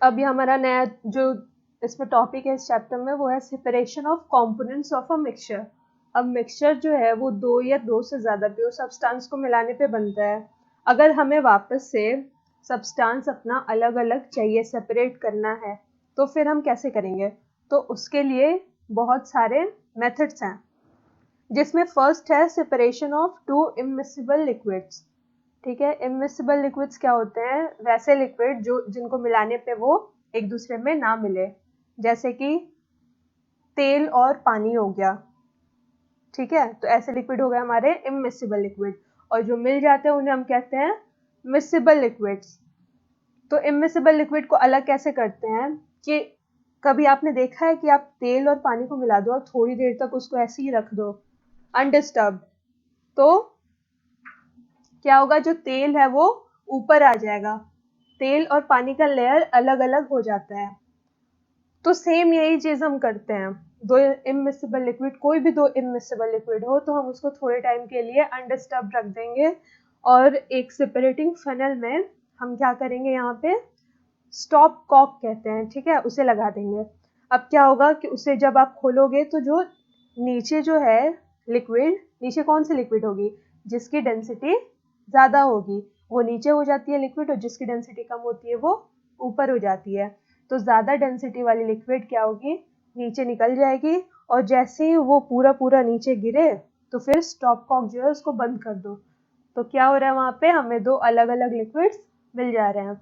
अब ये हमारा नया जो इसमें टॉपिक है इस चैप्टर में वो है separation of components of a mixture. अब मिक्सचर जो है वो दो या दो से ज़्यादा प्योर सब्सटेंस को मिलाने पे बनता है। अगर हमें वापस से सब्सटेंस अपना अलग अलग चाहिए, सेपरेट करना है, तो फिर हम कैसे करेंगे? तो उसके लिए बहुत सारे मेथड्स हैं, जिसमें फर्स्ट है separation of to immiscible liquids. ठीक है, इमिसिबल लिक्विड्स क्या होते हैं? वैसे लिक्विड जो जिनको मिलाने पे वो एक दूसरे में ना मिले, जैसे कि तेल और पानी हो गया। ठीक है, तो ऐसे लिक्विड हो गए हमारे इमिसिबल लिक्विड, और जो मिल जाते हैं उन्हें हम कहते हैं मिसिबल लिक्विड्स। तो इमिसिबल लिक्विड को अलग कैसे करते हैं कि कभी आपने देखा है कि आप तेल और पानी को मिला दो और थोड़ी देर तक उसको ऐसे ही रख दो अनडिस्टर्ब्ड, तो क्या होगा? जो तेल है वो ऊपर आ जाएगा, तेल और पानी का लेयर अलग अलग हो जाता है। तो सेम यही चीज हम करते हैं, दो इमिसिबल लिक्विड, कोई भी दो इमिसिबल लिक्विड हो तो हम उसको थोड़े टाइम के लिए अनडिस्टर्ब रख देंगे, और एक सेपरेटिंग फनल में हम क्या करेंगे, यहाँ पे स्टॉप कॉक कहते हैं, ठीक है, उसे लगा देंगे। अब क्या होगा कि उसे जब आप खोलोगे तो जो नीचे जो है लिक्विड, नीचे कौन सी लिक्विड होगी? जिसकी डेंसिटी ज़्यादा होगी वो नीचे हो जाती है लिक्विड, और जिसकी डेंसिटी कम होती है वो ऊपर हो जाती है। तो ज़्यादा डेंसिटी वाली लिक्विड क्या होगी? नीचे निकल जाएगी, और जैसे ही वो पूरा पूरा नीचे गिरे तो फिर स्टॉप कॉक जो है उसको बंद कर दो। तो क्या हो रहा है? वहाँ पे हमें दो अलग अलग लिक्विड्स मिल जा रहे हैं।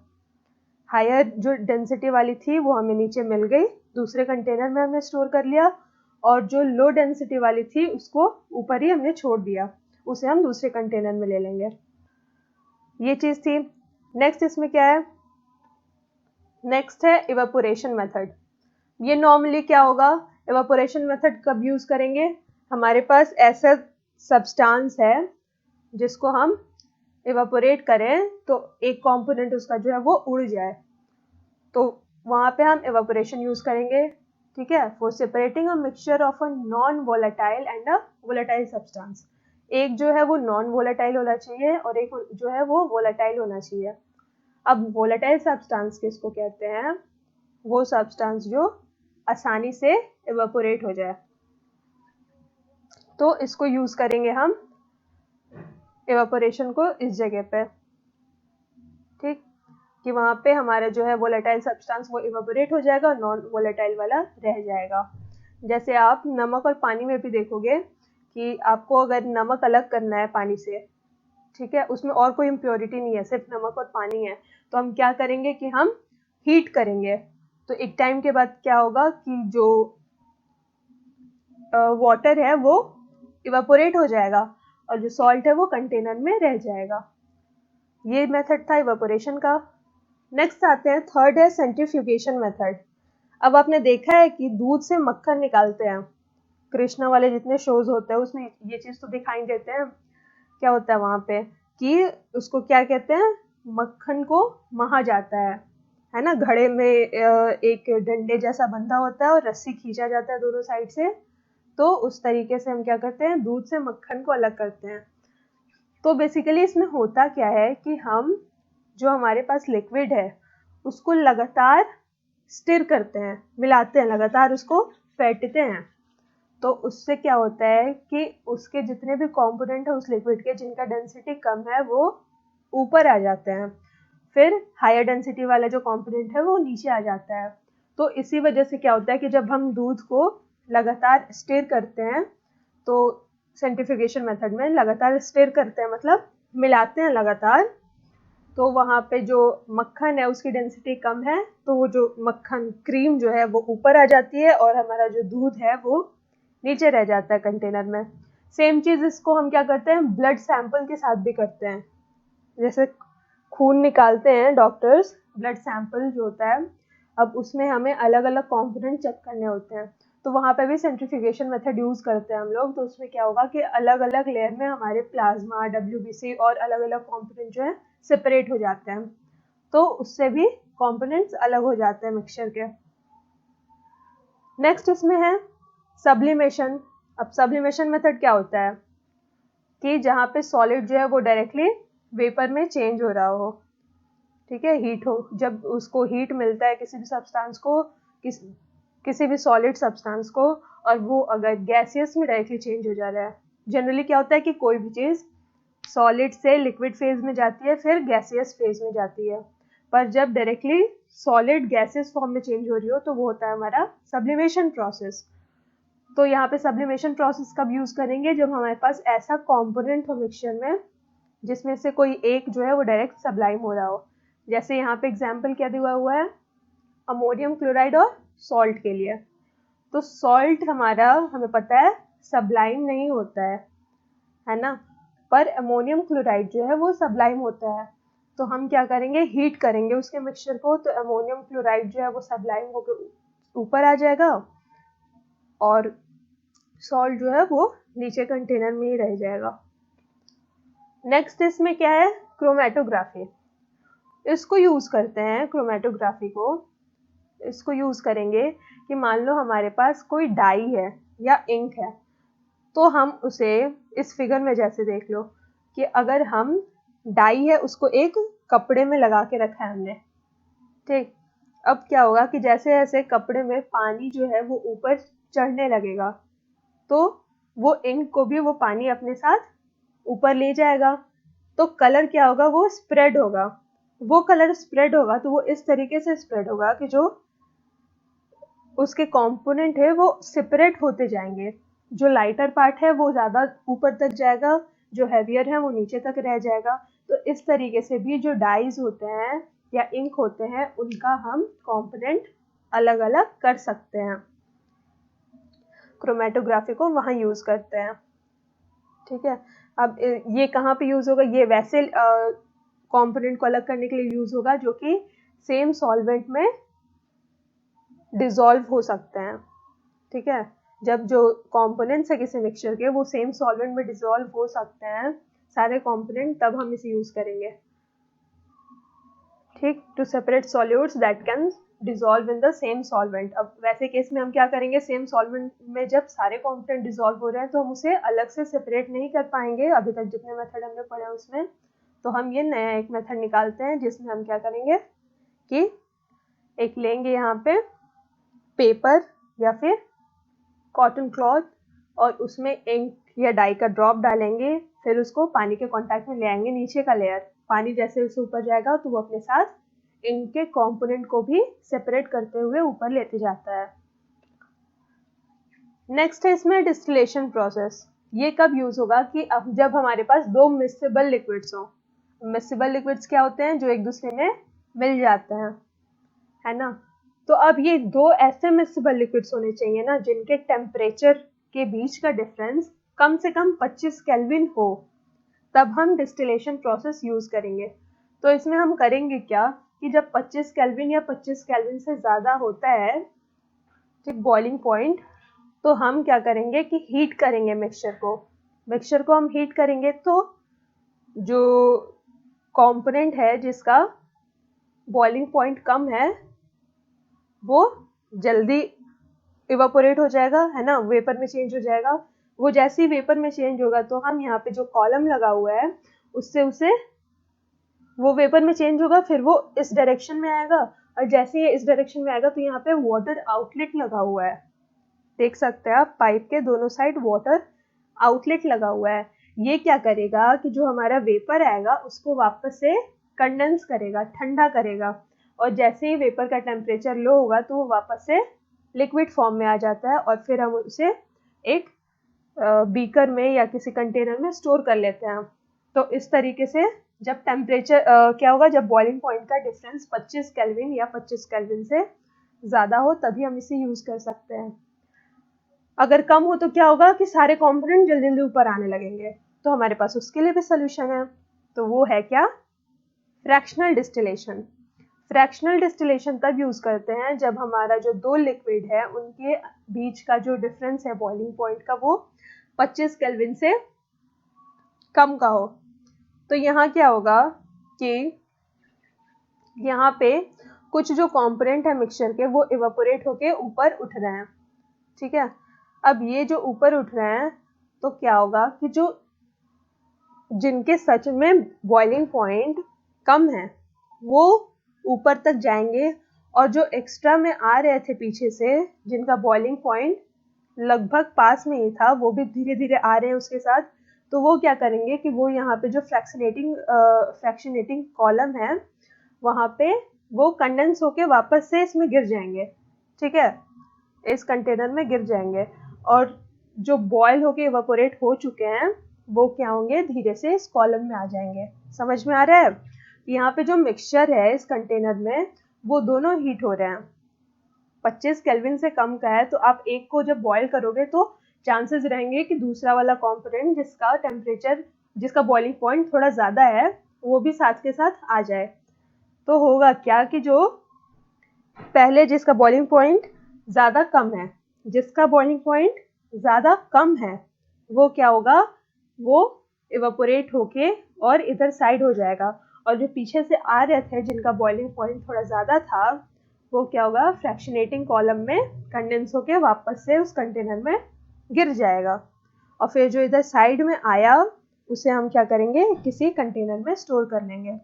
हायर जो डेंसिटी वाली थी वो हमें नीचे मिल गई, दूसरे कंटेनर में हमने स्टोर कर लिया, और जो लो डेंसिटी वाली थी उसको ऊपर ही हमने छोड़ दिया, उसे हम दूसरे कंटेनर में ले लेंगे। ये चीज़ थी। नेक्स्ट इसमें क्या है? नेक्स्ट है इवेपोरेशन मेथड। ये नॉर्मली क्या होगा? इवेपोरेशन मेथड कब यूज़ करेंगे? हमारे पास ऐसा सब्सटेंस है जिसको हम इवेपोरेट करें तो एक कंपोनेंट उसका जो है वो उड़ जाए, तो वहाँ पे हम इवेपोरेशन यूज़ करेंगे। ठीक है, for separating a mixture of a non volatile and a volatile substance. एक जो है वो नॉन वोलेटाइल होना चाहिए और एक जो है वो वोलेटाइल होना चाहिए। अब वोलेटाइल सब्सटेंस किसको कहते हैं? वो सब्सटेंस जो आसानी से इवेपोरेट हो जाए, तो इसको यूज़ करेंगे हम इवेपोरेशन को इस जगह पे। ठीक, कि वहाँ पे हमारा जो है वोलेटाइल सब्सटेंस वो इवेपोरेट हो जाएगा और नॉन वोलेटाइल वाला रह जाएगा। जैसे आप नमक और पानी में भी देखोगे कि आपको अगर नमक अलग करना है पानी से, ठीक है, उसमें और कोई इम्प्योरिटी नहीं है, सिर्फ नमक और पानी है, तो हम क्या करेंगे कि हम हीट करेंगे। तो एक टाइम के बाद क्या होगा कि जो वाटर है वो इवेपोरेट हो जाएगा और जो सॉल्ट है वो कंटेनर में रह जाएगा। ये मेथड था इवेपोरेशन का। नेक्स्ट आते हैं, थर्ड है सेंट्रीफ्यूगेशन मेथड। अब आपने देखा है कि दूध से मक्खन निकालते हैं, कृष्णा वाले जितने शोज होते हैं उसमें ये चीज़ तो दिखाई देते हैं। क्या होता है वहाँ पे कि उसको क्या कहते हैं? मक्खन को महा जाता है ना? घड़े में एक डंडे जैसा बंधा होता है और रस्सी खींचा जाता है दोनों साइड से, तो उस तरीके से हम क्या करते हैं? दूध से मक्खन को अलग करते हैं। तो बेसिकली इसमें होता क्या है कि हम जो हमारे पास लिक्विड है उसको लगातार स्टिर करते हैं, मिलाते हैं, लगातार उसको फेंटते हैं। तो उससे क्या होता है कि उसके जितने भी कंपोनेंट है उस लिक्विड के जिनका डेंसिटी कम है वो ऊपर आ जाते हैं, फिर हायर डेंसिटी वाला जो कंपोनेंट है वो नीचे आ जाता है। तो इसी वजह से क्या होता है कि जब हम दूध को लगातार स्टिर करते हैं, तो सेंट्रीफ्यूगेशन मेथड में लगातार स्टिर करते हैं मतलब मिलाते हैं लगातार, तो वहाँ पे जो मक्खन है उसकी डेंसिटी कम है, तो वो जो मक्खन क्रीम जो है वो ऊपर आ जाती है और हमारा जो दूध है वो नीचे रह जाता है कंटेनर में। सेम चीज़ इसको हम क्या करते हैं? ब्लड सैंपल के साथ भी करते हैं। जैसे खून निकालते हैं डॉक्टर्स, ब्लड सैंपल जो होता है, अब उसमें हमें अलग अलग कॉम्पोनेंट चेक करने होते हैं, तो वहाँ पे भी सेंट्रीफ्यूगेशन मेथड यूज़ करते हैं हम लोग। तो उसमें क्या होगा कि अलग अलग लेयर में हमारे प्लाज्मा, WBC और अलग अलग कॉम्पोनेंट जो है सेपरेट हो जाते हैं, तो उससे भी कॉम्पोनेंट्स अलग हो जाते हैं मिक्सचर के। नेक्स्ट इसमें है सब्लिमेशन। अब सब्लिमेशन मेथड क्या होता है कि जहाँ पे सॉलिड जो है वो डायरेक्टली वेपर में चेंज हो रहा हो, ठीक है, हीट हो, जब उसको हीट मिलता है किसी भी सब्सटेंस को, किसी भी सॉलिड सब्सटेंस को, और वो अगर गैसियस में डायरेक्टली चेंज हो जा रहा है। जनरली क्या होता है कि कोई भी चीज़ सॉलिड से लिक्विड फेज में जाती है, फिर गैसियस फेज में जाती है, पर जब डायरेक्टली सॉलिड गैसियस फॉर्म में चेंज हो रही हो तो वो होता है हमारा सब्लिमेशन प्रोसेस। तो यहाँ पे सब्लिमेशन प्रोसेस कब यूज करेंगे, जब हमारे पास ऐसा कंपोनेंट हो मिक्सचर में जिसमें से कोई एक जो है वो डायरेक्ट सब्लाइम हो रहा हो। जैसे यहाँ पे एग्जाम्पल क्या दिया हुआ है, अमोनियम क्लोराइड और सॉल्ट के लिए। तो सॉल्ट हमारा हमें पता है सब्लाइम नहीं होता है ना, पर अमोनियम क्लोराइड जो है वो सब्लाइम होता है। तो हम क्या करेंगे, हीट करेंगे उसके मिक्सचर को, तो अमोनियम क्लोराइड जो है वो सब्लाइम होकर ऊपर आ जाएगा और सॉल्ट जो है वो नीचे कंटेनर में ही रह जाएगा। नेक्स्ट इसमें क्या है, क्रोमेटोग्राफी। इसको यूज करते हैं, क्रोमेटोग्राफी को इसको यूज करेंगे कि मान लो हमारे पास कोई डाई है या इंक है, तो हम उसे इस फिगर में जैसे देख लो कि अगर हम डाई है उसको एक कपड़े में लगा के रखा है हमने, ठीक। अब क्या होगा कि जैसे जैसे कपड़े में पानी जो है वो ऊपर चढ़ने लगेगा, तो वो इंक को भी वो पानी अपने साथ ऊपर ले जाएगा। तो कलर क्या होगा, वो स्प्रेड होगा। वो कलर स्प्रेड होगा तो वो इस तरीके से स्प्रेड होगा कि जो उसके कंपोनेंट है वो सेपरेट होते जाएंगे। जो लाइटर पार्ट है वो ज़्यादा ऊपर तक जाएगा, जो हैवियर है वो नीचे तक रह जाएगा। तो इस तरीके से भी जो डाइज होते हैं या इंक होते हैं उनका हम कंपोनेंट अलग अलग कर सकते हैं। क्रोमेटोग्राफी को वहाँ यूज करते हैं, ठीक है। अब ये कहाँ पे यूज होगा, ये वैसे कंपोनेंट को अलग करने के लिए यूज होगा जो कि सेम सॉल्वेंट में डिसॉल्व हो सकते हैं, ठीक है। जब जो कंपोनेंट्स है किसी मिक्सचर के वो सेम सॉल्वेंट में डिसॉल्व हो सकते हैं सारे कंपोनेंट, तब हम इसे यूज करेंगे, ठीक। To separate solutes that can dissolve in the same solvent. अब वैसे केस में हम क्या करेंगे, सेम सॉल्वेंट में जब सारे कंपोनेंट डिसॉल्व हो रहे हैं तो हम उसे अलग से सेपरेट नहीं कर पाएंगे अभी तक जितने मेथड हमने पढ़े उसमें। तो हम ये नया एक मेथड निकालते हैं जिसमें हम क्या करेंगे कि एक लेंगे यहाँ पे पेपर या फिर कॉटन क्लॉथ और उसमें इंक या डाई का ड्रॉप डालेंगे, फिर उसको पानी के कांटेक्ट में ले आएंगे, नीचे का लेयर पानी जैसे उसे ऊपर जाएगा तो वो अपने साथ इंक के कंपोनेंट को भी सेपरेट करते हुए ऊपर लेते जाता है। नेक्स्ट है इसमें डिस्टिलेशन प्रोसेस। ये कब यूज होगा कि अब जब हमारे पास दो मिक्सेबल लिक्विड्स हो। मिक्सेबल लिक्विड्स क्या होते हैं, जो एक दूसरे में मिल जाते हैं, है ना। तो अब ये दो ऐसे मिक्सेबल लिक्विड्स होने चाहिए ना जिनके टेम्परेचर के बीच का डिफरेंस कम से कम 25 केल्विन हो, तब हम डिस्टिलेशन प्रोसेस यूज करेंगे। तो इसमें हम करेंगे क्या कि जब 25 केल्विन या 25 केल्विन से ज़्यादा होता है, ठीक, बॉइलिंग पॉइंट, तो हम क्या करेंगे कि हीट करेंगे मिक्सचर को हम हीट करेंगे, तो जो कंपोनेंट है जिसका बॉइलिंग पॉइंट कम है वो जल्दी इवापोरेट हो जाएगा, है ना, वेपर में चेंज हो जाएगा। वो जैसे ही वेपर में चेंज होगा तो हम यहाँ पे जो कॉलम लगा हुआ है उससे उसे वो वेपर में चेंज होगा, फिर वो इस डायरेक्शन में आएगा, और जैसे ये इस डायरेक्शन में आएगा तो यहाँ पे वाटर आउटलेट लगा हुआ है, देख सकते हैं आप, पाइप के दोनों साइड वाटर आउटलेट लगा हुआ है। ये क्या करेगा कि जो हमारा वेपर आएगा उसको वापस से कंडेंस करेगा, ठंडा करेगा, और जैसे ही वेपर का टेम्परेचर लो होगा तो वो वापस से लिक्विड फॉर्म में आ जाता है, और फिर हम उसे एक बीकर में या किसी कंटेनर में स्टोर कर लेते हैं। तो इस तरीके से जब टेम्परेचर क्या होगा, जब बॉइलिंग पॉइंट का डिफरेंस 25 केल्विन या 25 केल्विन से ज़्यादा हो तभी हम इसे यूज़ कर सकते हैं। अगर कम हो तो क्या होगा कि सारे कंपोनेंट जल्दी जल्दी ऊपर आने लगेंगे, तो हमारे पास उसके लिए भी सोल्यूशन है। तो वो है क्या, फ्रैक्शनल डिस्टिलेशन। फ्रैक्शनल डिस्टिलेशन तब यूज करते हैं जब हमारा जो दो लिक्विड है उनके बीच का जो डिफरेंस है बॉइलिंग पॉइंट का वो 25 केल्विन से कम का हो। तो यहाँ क्या होगा कि यहाँ पे कुछ जो कंपोनेंट है मिक्सचर के वो इवापोरेट होके ऊपर उठ रहे हैं, ठीक है। अब ये जो ऊपर उठ रहे हैं तो क्या होगा कि जो जिनके सच में बॉइलिंग पॉइंट कम है वो ऊपर तक जाएंगे, और जो एक्स्ट्रा में आ रहे थे पीछे से, जिनका बॉइलिंग पॉइंट लगभग पास में ही था, वो भी धीरे धीरे आ रहे हैं उसके साथ। तो वो क्या करेंगे कि वो यहाँ पे जो फ्रैक्शनेटिंग कॉलम है वहाँ पे वो कंडेंस होके वापस से इसमें गिर जाएंगे, ठीक है, इस कंटेनर में गिर जाएंगे। और जो बॉयल होके इवापोरेट हो चुके हैं वो क्या होंगे, धीरे से इस कॉलम में आ जाएंगे। समझ में आ रहा है? यहाँ पे जो मिक्सचर है इस कंटेनर में वो दोनों हीट हो रहे हैं। 25 केल्विन से कम का है, तो आप एक को जब बॉयल करोगे तो चांसेस रहेंगे कि दूसरा वाला कंपोनेंट जिसका बॉइलिंग पॉइंट थोड़ा ज़्यादा है वो भी साथ के साथ आ जाए। तो होगा क्या कि जो पहले जिसका बॉइलिंग पॉइंट ज़्यादा कम है वो क्या होगा, वो इवापोरेट होके और इधर साइड हो जाएगा। और जो पीछे से आ रहे थे जिनका बॉइलिंग पॉइंट थोड़ा ज़्यादा था वो क्या होगा, फ्रैक्शनेटिंग कॉलम में कंडेंस होके वापस से उस कंटेनर में गिर जाएगा। और फिर जो इधर साइड में आया उसे हम क्या करेंगे, किसी कंटेनर में स्टोर कर लेंगे।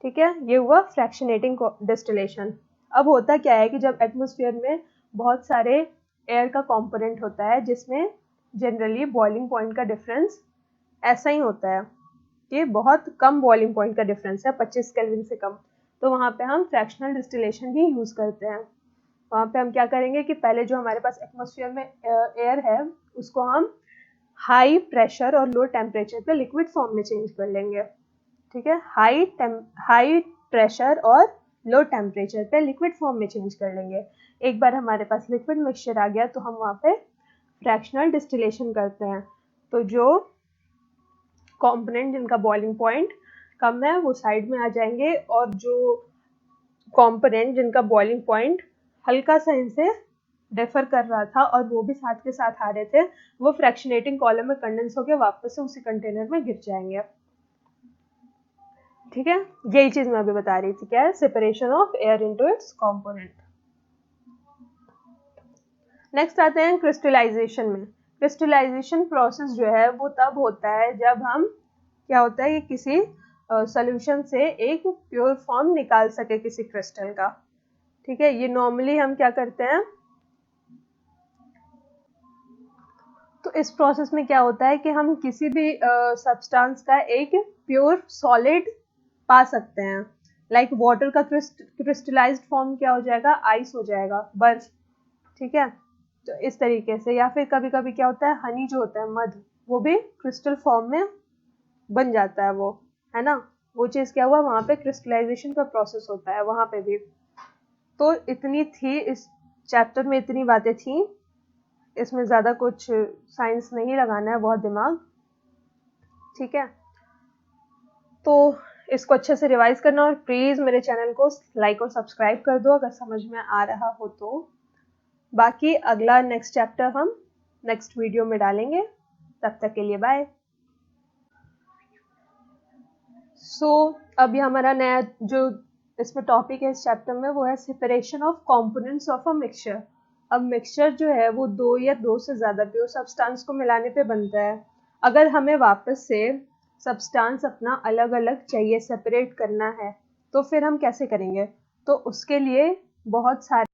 ठीक है, ये हुआ फ्रैक्शनेटिंग डिस्टिलेशन। अब होता क्या है कि जब एटमॉस्फेयर में बहुत सारे एयर का कंपोनेंट होता है जिसमें जनरली बॉइलिंग पॉइंट का डिफरेंस ऐसा ही होता है कि बहुत कम बॉइलिंग पॉइंट का डिफरेंस है, 25 केल्विन से कम, तो वहाँ पे हम फ्रैक्शनल डिस्टिलेशन ही यूज़ करते हैं। वहाँ पे हम क्या करेंगे कि पहले जो हमारे पास एटमॉस्फेयर में एयर है उसको हम हाई प्रेशर और लो टेम्परेचर पे लिक्विड फॉर्म में चेंज कर लेंगे। ठीक है, हाई प्रेशर और लो टेम्परेचर पे लिक्विड फॉर्म में चेंज कर लेंगे। एक बार हमारे पास लिक्विड मिक्सचर आ गया तो हम वहाँ पे फ्रैक्शनल डिस्टिलेशन करते हैं। तो जो कंपोनेंट जिनका बॉइलिंग पॉइंट कम है वो साइड में आ जाएंगे, और जो कंपोनेंट जिनका बॉइलिंग पॉइंट हल्का सा इनसे डिफर कर रहा था और वो भी साथ के साथ आ रहे थे, वो फ्रैक्शनेटिंग कॉलम में कंडेंस होकर वापस से उसी कंटेनर में गिर जाएंगे। ठीक है, यही चीज मैं अभी बता रही थी, क्या है, separation of air into its component. Next आते हैं क्रिस्टलाइजेशन में। क्रिस्टलाइजेशन प्रोसेस जो है वो तब होता है जब हम, क्या होता है कि किसी सॉल्यूशन से एक प्योर फॉर्म निकाल सके किसी क्रिस्टल का। ठीक है, ये नॉर्मली हम क्या करते हैं, तो इस प्रोसेस में क्या होता है कि हम किसी भी सब्सटेंस का एक प्योर सॉलिड पा सकते हैं। लाइक वाटर का क्रिस्टलाइज्ड फॉर्म क्या हो जाएगा, आइस हो जाएगा, बर्फ। ठीक है, तो इस तरीके से, या फिर कभी कभी क्या होता है, हनी जो होता है, मध, वो भी क्रिस्टल फॉर्म में बन जाता है, वो है ना, वो चीज़ क्या हुआ, वहाँ पे क्रिस्टलाइजेशन का प्रोसेस होता है वहाँ पे भी। तो इतनी थी इस चैप्टर में, इतनी बातें थी, इसमें ज़्यादा कुछ साइंस नहीं लगाना है, बहुत दिमाग। ठीक है, तो इसको अच्छे से रिवाइज करना, और प्लीज़ मेरे चैनल को लाइक और सब्सक्राइब कर दो अगर समझ में आ रहा हो तो। बाकी अगला नेक्स्ट चैप्टर हम नेक्स्ट वीडियो में डालेंगे, तब तक के लिए बाय। सो अभी हमारा नया जो इसमें टॉपिक है इस चैप्टर में वो है separation of components of a mixture. अब मिक्सचर जो है वो दो या दो से ज़्यादा प्योर सब्सटेंस को मिलाने पे बनता है। अगर हमें वापस से सब्सटेंस अपना अलग अलग चाहिए, सेपरेट करना है, तो फिर हम कैसे करेंगे, तो उसके लिए बहुत सारे